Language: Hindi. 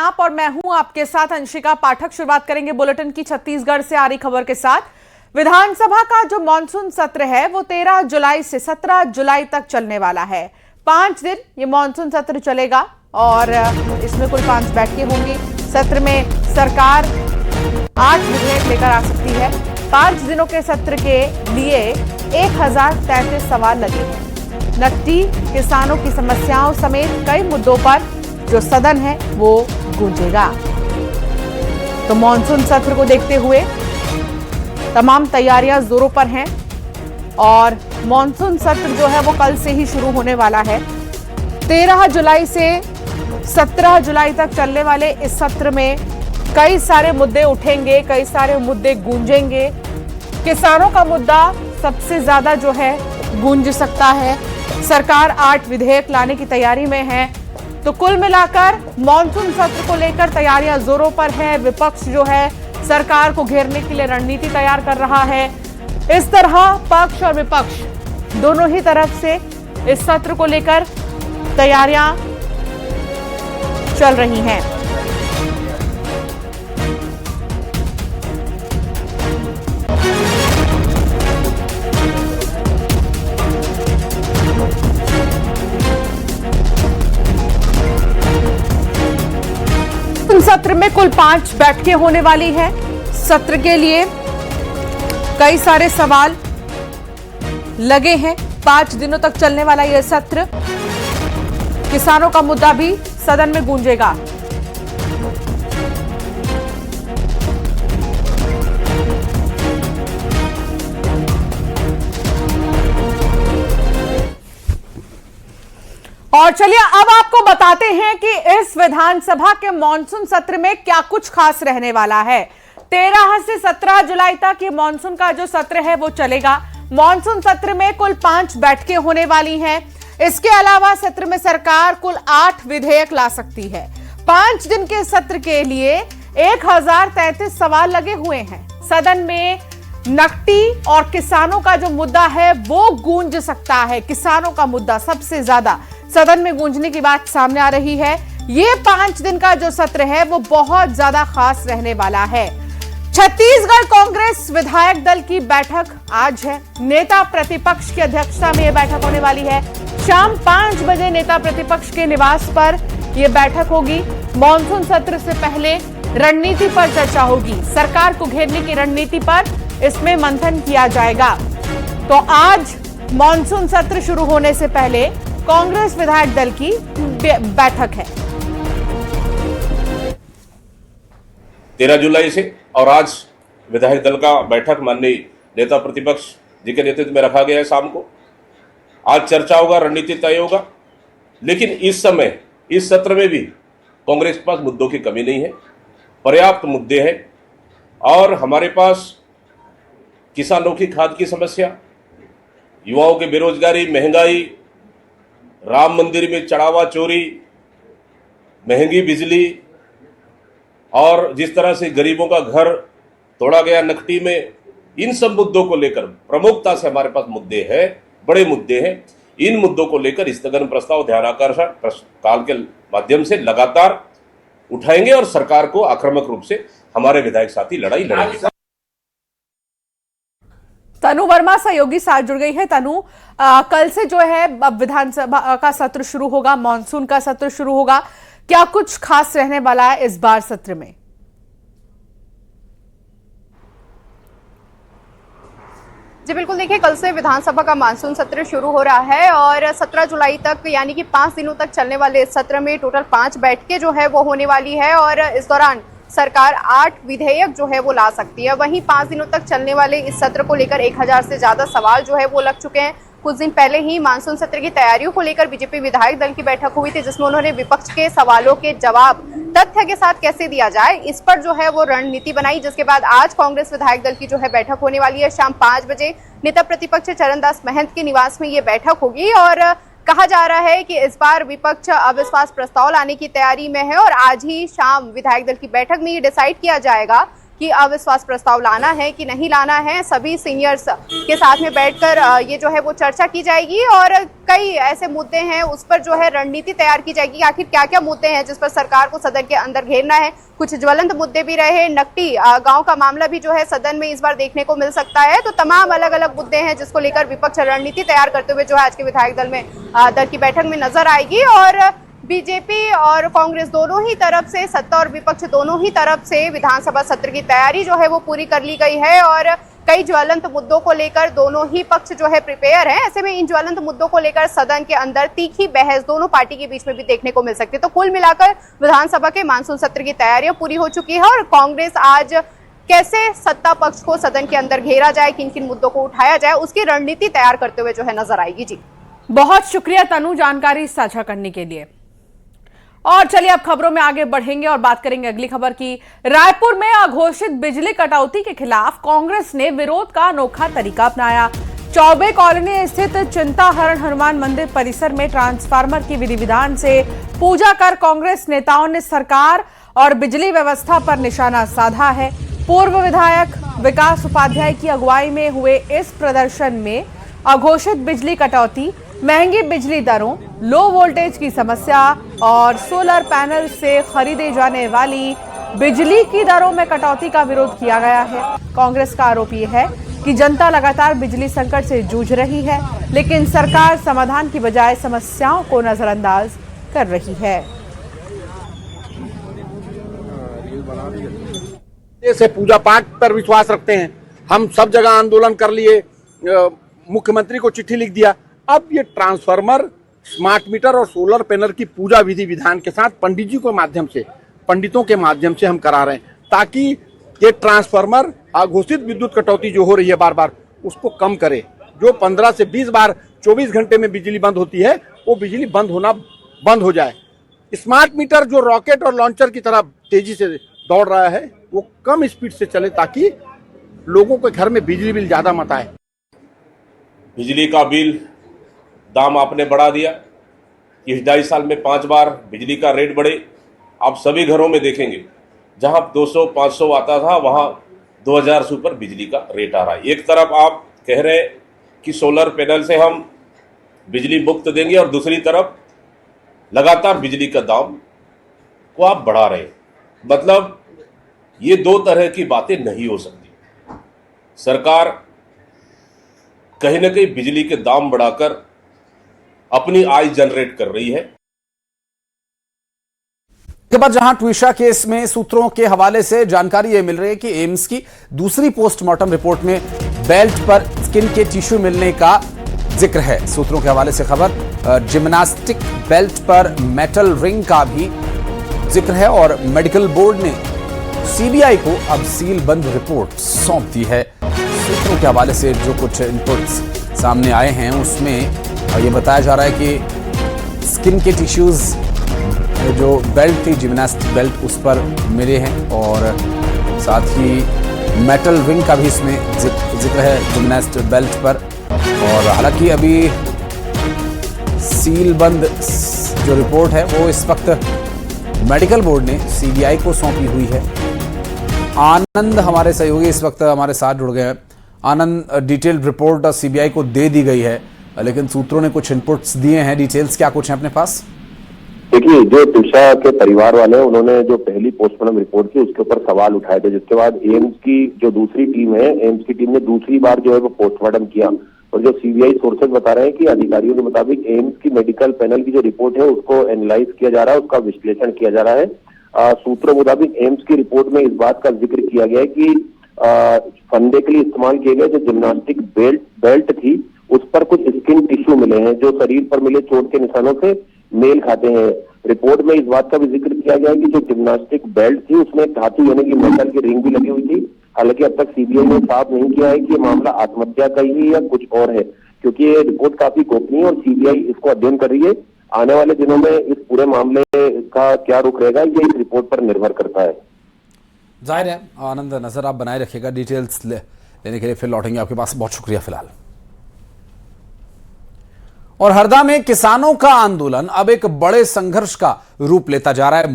आप और मैं हूं आपके साथ अंशिका पाठक। शुरुआत करेंगे बुलेटिन की छत्तीसगढ़ से आ रही खबर के साथ। विधानसभा का जो मानसून सत्र है वो 13 जुलाई से 17 जुलाई तक चलने वाला है। 5 दिन ये मानसून सत्र चलेगा और इसमें कुल 5 बैठकें होंगी। सत्र में सरकार 8 विधेयक लेकर आ सकती है। 5 दिनों के सत्र के लिए 1033 सवाल लगे हैं। नकदी, किसानों की समस्याओं समेत कई मुद्दों पर जो सदन है वो गूंजेगा। तो मानसून सत्र को देखते हुए तमाम तैयारियां जोरों पर हैं और मानसून सत्र जो है वो कल से ही शुरू होने वाला है। 13 जुलाई से 17 जुलाई तक चलने वाले इस सत्र में कई सारे मुद्दे उठेंगे, कई सारे मुद्दे गूंजेंगे। किसानों का मुद्दा सबसे ज्यादा जो है गूंज सकता है। सरकार 8 विधेयक लाने की तैयारी में है। तो कुल मिलाकर मानसून सत्र को लेकर तैयारियां जोरों पर है। विपक्ष जो है सरकार को घेरने के लिए रणनीति तैयार कर रहा है। इस तरह पक्ष और विपक्ष दोनों ही तरफ से इस सत्र को लेकर तैयारियां चल रही हैं। सत्र में कुल 5 बैठकें होने वाली हैं। सत्र के लिए कई सारे सवाल लगे हैं। 5 दिनों तक चलने वाला यह सत्र, किसानों का मुद्दा भी सदन में गूंजेगा। और चलिए अब आपको बताते हैं कि इस विधानसभा के मानसून सत्र में क्या कुछ खास रहने वाला है। 13 से 17 जुलाई तक ये मानसून का जो सत्र है वो चलेगा। मानसून सत्र में कुल 5 बैठकें होने वाली हैं। इसके अलावा सत्र में सरकार कुल 8 विधेयक ला सकती है। 5 दिन के सत्र के लिए 1033 सवाल लगे हुए हैं। सदन में नकदी और किसानों का जो मुद्दा है वो गूंज सकता है। किसानों का मुद्दा सबसे ज्यादा सदन में गूंजने की बात सामने आ रही है। ये 5 दिन का जो सत्र है वो बहुत ज्यादा खास रहने वाला है। छत्तीसगढ़ कांग्रेस विधायक दल की बैठक आज है। नेता प्रतिपक्ष की अध्यक्षता में यह बैठक होने वाली है। शाम 5 बजे नेता प्रतिपक्ष के निवास पर यह बैठक होगी। मानसून सत्र से पहले रणनीति पर चर्चा होगी। सरकार को घेरने की रणनीति पर इसमें मंथन किया जाएगा। तो आज मानसून सत्र शुरू होने से पहले कांग्रेस विधायक दल की बैठक है। 13 जुलाई से और आज विधायक दल का बैठक माननीय नेता प्रतिपक्ष जी के नेतृत्व में रखा गया है। शाम को आज चर्चा होगा, रणनीति तय होगा। लेकिन इस समय इस सत्र में भी कांग्रेस के पास मुद्दों की कमी नहीं है, पर्याप्त मुद्दे हैं। और हमारे पास किसानों की खाद की समस्या, युवाओं की बेरोजगारी, महंगाई, राम मंदिर में चढ़ावा चोरी, महंगी बिजली और जिस तरह से गरीबों का घर तोड़ा गया नकदी में, इन सब मुद्दों को लेकर प्रमुखता से हमारे पास मुद्दे हैं, बड़े मुद्दे हैं। इन मुद्दों को लेकर स्थगन प्रस्ताव ध्यानाकर्षण काल के माध्यम से लगातार उठाएंगे और सरकार को आक्रामक रूप से हमारे विधायक साथी लड़ाई लड़ेंगे। तनु वर्मा सहयोगी साथ जुड़ गई है। तनु, कल से जो है अब विधानसभा का सत्र शुरू होगा, मानसून का सत्र शुरू होगा। क्या कुछ खास रहने वाला है इस बार सत्र में? जी बिल्कुल, देखिए कल से विधानसभा का मानसून सत्र शुरू हो रहा है और 17 जुलाई तक यानी कि 5 दिनों तक चलने वाले इस सत्र में टोटल 5 बैठकें जो है वो होने वाली है और इस दौरान सरकार 8 विधेयक जो है वो ला सकती है। वहीं 5 दिनों तक चलने वाले इस सत्र को लेकर 1000 से ज्यादा सवाल जो है वो लग चुके हैं। कुछ दिन पहले ही मानसून सत्र की तैयारियों को लेकर बीजेपी विधायक दल की बैठक हुई थी, जिसमें उन्होंने विपक्ष के सवालों के जवाब तथ्य के साथ कैसे दिया जाए इस पर जो है वो रणनीति बनाई। जिसके बाद आज कांग्रेस विधायक दल की जो है बैठक होने वाली है। शाम 5 बजे नेता प्रतिपक्ष चरणदास महंत के निवास में ये बैठक होगी और कहा जा रहा है कि इस बार विपक्ष अविश्वास प्रस्ताव लाने की तैयारी में है और आज ही शाम विधायक दल की बैठक में ये डिसाइड किया जाएगा कि अविश्वास प्रस्ताव लाना है कि नहीं लाना है। सभी सीनियर्स के साथ में बैठकर ये जो है वो चर्चा की जाएगी और कई ऐसे मुद्दे हैं उस पर जो है रणनीति तैयार की जाएगी। आखिर क्या क्या मुद्दे हैं जिस पर सरकार को सदन के अंदर घेरना है। कुछ ज्वलंत मुद्दे भी रहे, नकटी गांव का मामला भी जो है सदन में इस बार देखने को मिल सकता है। तो तमाम अलग अलग मुद्दे हैं जिसको लेकर विपक्ष रणनीति तैयार करते हुए जो है आज के विधायक दल की बैठक में नजर आएगी। और बीजेपी और कांग्रेस दोनों ही तरफ से, सत्ता और विपक्ष दोनों ही तरफ से विधानसभा सत्र की तैयारी जो है वो पूरी कर ली गई है और कई ज्वलंत मुद्दों को लेकर दोनों ही पक्ष जो है प्रिपेयर है। ऐसे में इन ज्वलंत मुद्दों को लेकर सदन के अंदर तीखी बहस दोनों पार्टी के बीच में भी देखने को मिल सकती है। तो कुल मिलाकर विधानसभा के मानसून सत्र की तैयारियां पूरी हो चुकी है और कांग्रेस आज कैसे सत्ता पक्ष को सदन के अंदर घेरा जाए, किन किन मुद्दों को उठाया जाए, उसकी रणनीति तैयार करते हुए जो है नजर आएगी। जी बहुत शुक्रिया तनु जानकारी साझा करने के लिए। और चलिए अब खबरों में आगे बढ़ेंगे और बात करेंगे अगली खबर की। रायपुर में अघोषित बिजली कटौती के खिलाफ कांग्रेस ने विरोध का अनोखा तरीका अपनाया। चौबे कॉलोनी स्थित चिंताहरण हनुमान मंदिर परिसर में ट्रांसफार्मर की विधि विधान से पूजा कर कांग्रेस नेताओं ने सरकार और बिजली व्यवस्था पर निशाना साधा है। पूर्व विधायक विकास उपाध्याय की अगुवाई में हुए इस प्रदर्शन में अघोषित बिजली कटौती, महंगी बिजली दरों, लो वोल्टेज की समस्या और सोलर पैनल से खरीदे जाने वाली बिजली की दरों में कटौती का विरोध किया गया है। कांग्रेस का आरोप यह है कि जनता लगातार बिजली संकट से जूझ रही है, लेकिन सरकार समाधान की बजाय समस्याओं को नजरअंदाज कर रही है। से पूजा पाठ पर विश्वास रखते हैं। हम सब जगह आंदोलन कर लिए, मुख्यमंत्री को चिट्ठी लिख दिया। अब ये ट्रांसफार्मर, स्मार्ट मीटर और सोलर पैनल की पूजा विधि विधान के साथ पंडित जी के माध्यम से, पंडितों के माध्यम से हम करा रहे हैं, ताकि ये ट्रांसफार्मर अघोषित विद्युत कटौती जो हो रही है बार बार, उसको कम करे। जो 15 से 20 बार 24 घंटे में बिजली बंद होती है, वो बिजली बंद हो जाए। स्मार्ट मीटर जो रॉकेट और लॉन्चर की तरह तेजी से दौड़ रहा है, वो कम स्पीड से चले ताकि लोगों के घर में बिजली बिल ज्यादा मत आए। बिजली का बिल दाम आपने बढ़ा दिया। इस 2.5 साल में 5 बार बिजली का रेट बढ़े। आप सभी घरों में देखेंगे जहां 200-500 आता था, वहां 2000 से ऊपर बिजली का रेट आ रहा है। एक तरफ आप कह रहे हैं कि सोलर पैनल से हम बिजली मुफ्त देंगे और दूसरी तरफ लगातार बिजली का दाम को आप बढ़ा रहे हैं। मतलब ये दो तरह की बातें नहीं हो सकती। सरकार कहीं ना कहीं बिजली के दाम बढ़ाकर अपनी आय जनरेट कर रही है। के बाद जहां ट्विशा केस में सूत्रों के हवाले से जानकारी यह मिल रही है कि एम्स की दूसरी पोस्टमार्टम रिपोर्ट में बेल्ट पर स्किन के टिश्यू मिलने का जिक्र है। सूत्रों के हवाले से खबर, जिम्नास्टिक बेल्ट पर मेटल रिंग का भी जिक्र है और मेडिकल बोर्ड ने सीबीआई को अब सील बंद रिपोर्ट सौंप दी है। सूत्रों के हवाले से जो कुछ इनपुट्स सामने आए हैं उसमें ये बताया जा रहा है कि स्किन के टिश्यूज जो बेल्ट थी, जिम्नास्टिक बेल्ट, उस पर मिले हैं और साथ ही मेटल रिंग का भी इसमें जिक्र है जिम्नास्टिक बेल्ट पर। और हालांकि अभी सील बंद जो रिपोर्ट है वो इस वक्त मेडिकल बोर्ड ने सीबीआई को सौंपी हुई है। आनंद हमारे सहयोगी इस वक्त हमारे साथ जुड़ गए हैं। आनंद, डिटेल्ड रिपोर्ट सीबीआई को दे दी गई है, लेकिन सूत्रों ने कुछ इनपुट्स दिए हैं। डिटेल्स क्या कुछ हैं अपने पास? देखिए, जो ट्विशा के परिवार वाले हैं, उन्होंने जो पहली पोस्टमार्टम रिपोर्ट की उसके ऊपर सवाल उठाए थे, जिसके बाद एम्स की जो दूसरी टीम है, एम्स की टीम ने दूसरी बार जो है वो पोस्टमार्टम किया। और जो सीबीआई सोर्सेज बता रहे हैं कि अधिकारियों के मुताबिक एम्स की मेडिकल पैनल की जो रिपोर्ट है उसको एनालाइज किया जा रहा है, उसका विश्लेषण किया जा रहा है। सूत्रों मुताबिक एम्स की रिपोर्ट में इस बात का जिक्र किया गया है कि फंदे के लिए इस्तेमाल किए गए जो जिम्नास्टिक बेल्ट थी उस पर कुछ स्किन टिश्यू मिले हैं जो शरीर पर मिले चोट के निशानों से मेल खाते हैं। रिपोर्ट में इस बात का भी जिक्र किया गया है कि जो जिम्नास्टिक बेल्ट थी उसमें धातु यानी कि मेटल की रिंग भी लगी हुई थी। हालांकि अब तक सीबीआई ने साफ नहीं किया है कि ये मामला आत्महत्या का ही है या कुछ और है, क्योंकि ये रिपोर्ट काफी गोपनीय है और सीबीआई इसको अध्ययन कर रही है। आने वाले दिनों में इस पूरे मामले का क्या रुख रहेगा ये इस रिपोर्ट पर निर्भर करता है। जाहिर है आनंद, नजर आप बनाए रखिएगा। डिटेल्स लेने के लिए फिर लौटेंगे आपके पास। बहुत शुक्रिया फिलहाल। और हरदा में किसानों का आंदोलन अब एक बड़े संघर्ष का रूप लेता जा रहा है।